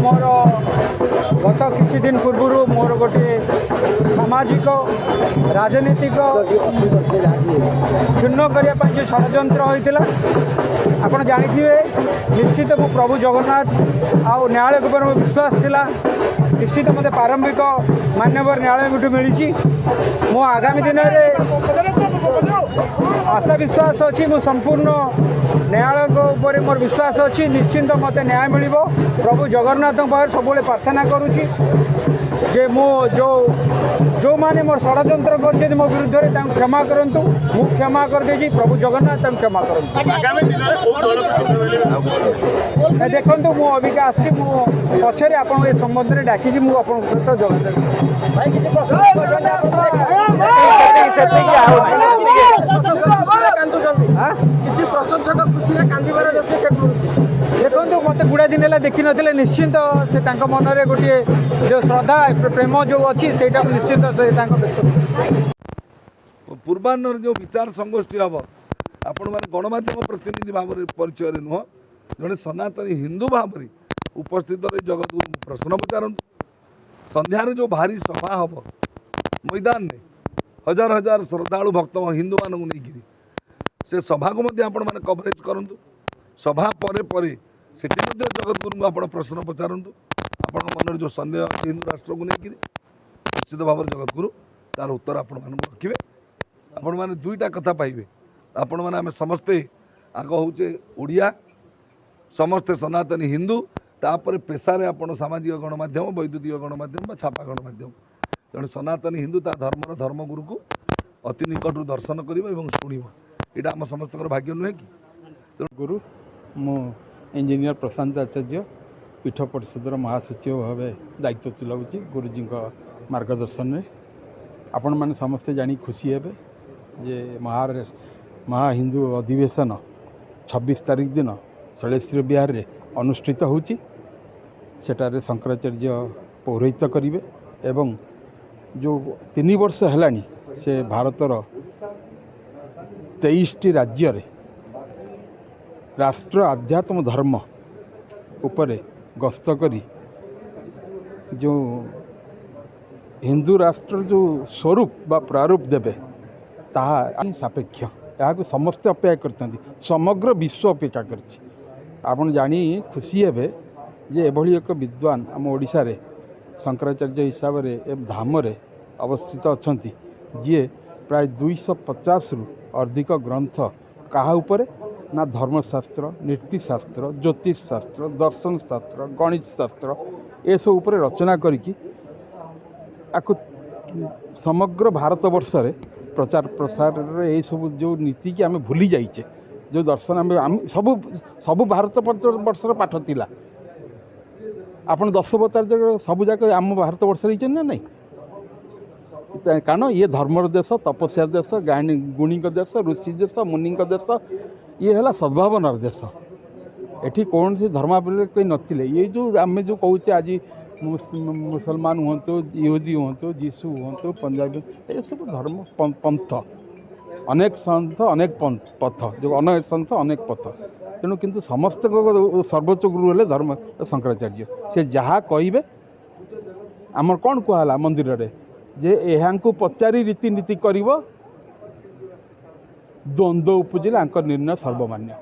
मोर गत किछि दिन पूर्व मोर गोटे सामाजिक राजनीतिक चूर्ण करने जो षड्यंत्र होता आपड़ जानी निश्चित मो प्रभु जगन्नाथ आउ न्यायालय उपर मो विश्वास थिला निश्चित मत प्रारंभिक मान्यवर न्यायालय मिली मो आगामी दिन में आशा विश्वास अच्छी मो संपूर्ण न्यायालय मोर विश्वास अच्छी निश्चिंत मत न्याय मिल प्रभु जगन्नाथ पाखे सब प्रार्थना करुँची जे मो जो माने मोर षड्यंत्र कर मो विरुद्ध में क्षमा करूँ मु क्षमा कर दे प्रभु जगन्नाथ क्षमा करूँ देखो मु अबिका आसी पछे आप संबंध में डाकी मुझे सहित देखो मत गुड़ा दिन है देखी ना निश्चिंत से मन में गोटे जो श्रद्धा प्रेम जो अच्छी से निश्चिंत से पूर्वाह्न जो विचार संगोष्ठी हम आपण मैंने गणमाध्यम प्रतिनिधि भाव में परिचय नुह जड़े सनातनी हिंदू भाव में उपस्थित रही जगत गुरु प्रश्न पचारत संध्यार जो भारी सभा हम मैदान में हजार हजार श्रद्धालु भक्त हिंदू मानू नहीं से सभा को आपण मैंने कवरेज करूँ सभा पर जगत गुरु को आप प्रश्न पचारत आपण मन जो सन्देह अच्छे हिंदू राष्ट्र को लेकिन निश्चित भाव जगत गुरु तार उत्तर आपण मान रखिए आपण मैंने दुईटा कथा पाइबे आपण मैंने आम समस्ते आग होचे ओडिया समस्ते सनातनी हिंदू तापर पेशार आप सामाजिक गणमाध्यम वैद्युतिक गणमाध्यम छापा गणमाध्यम तेणु सनातनी हिंदू ता धर्मर धर्मगुरु को अति निकटू दर्शन कर शुण यहाँ आम समस्त भाग्य नुहे कि गुरु मु इंजीनियर प्रशांत आचार्य पीठ परिषदर महासचिव भाव दायित्व तुलाऊँगी गुरुजी मार्गदर्शन में आपण मैंने समस्ते जानी खुशी हे जे महाहिंदू अधिवेशन 26 तारीख दिन शैलेश्वर विहार रे अनुष्ठित होची सेटारे शंकराचार्य पौरोहित करिवे एवं जो 3 वर्ष हेलानी से भारतर 23टी राज्य रे राष्ट्र आध्यात्म धर्म उपरे गस्त करी जो हिंदू राष्ट्र जो स्वरूप बा प्रारूप देवे ताहा सापेक्ष यहाँ समस्ते अपेक्षा करते समग्र विश्व अपेक्षा कर जानी खुशी हे जे एभली एक विद्वान आम ओडिशा रे शंकराचार्य हिसाब से ए धाम रे अवस्थित अच्छा जी प्राय 250 रु अधिक ग्रंथ कहा उपरे ना धर्मशास्त्र नीतिशास्त्र ज्योतिष शास्त्र दर्शन शास्त्र गणित शास्त्र ये सब उपरे रचना करिकी आकु समग्र भारत वर्ष रे प्रचार प्रसार ये सब जो नीति की आम भूली जाइए जो दर्शन आम सब भारत वर्षर पाठ थिला आपण 10 अवतार सब जाक आम भारत वर्ष ना नहीं कारण ये धर्मर देश तपस्या देश गुणी देश ऋषि देश मुनि देश ये है सद्भावनार देश एठी कौन सी धर्मावलम्बी कोई नथिले ये जो आम जो कहूचे आज मुसलमान हूँ यहूदी हूँ जीसु हूँ पंजाबी ये सब धर्म पंथ अनेक संथ अनेक पथ जो अनेक संथ अनेक पथ तेणु किंतु समस्त सर्वोच्च गुरु हेले धर्म शंकराचार्य से जहाँ कहे आमर कौन कहला मंदिर रे जे यहाँ पचारि रीतिनीति कर द्वंद्व उपजिले निर्णय सर्वमान्य।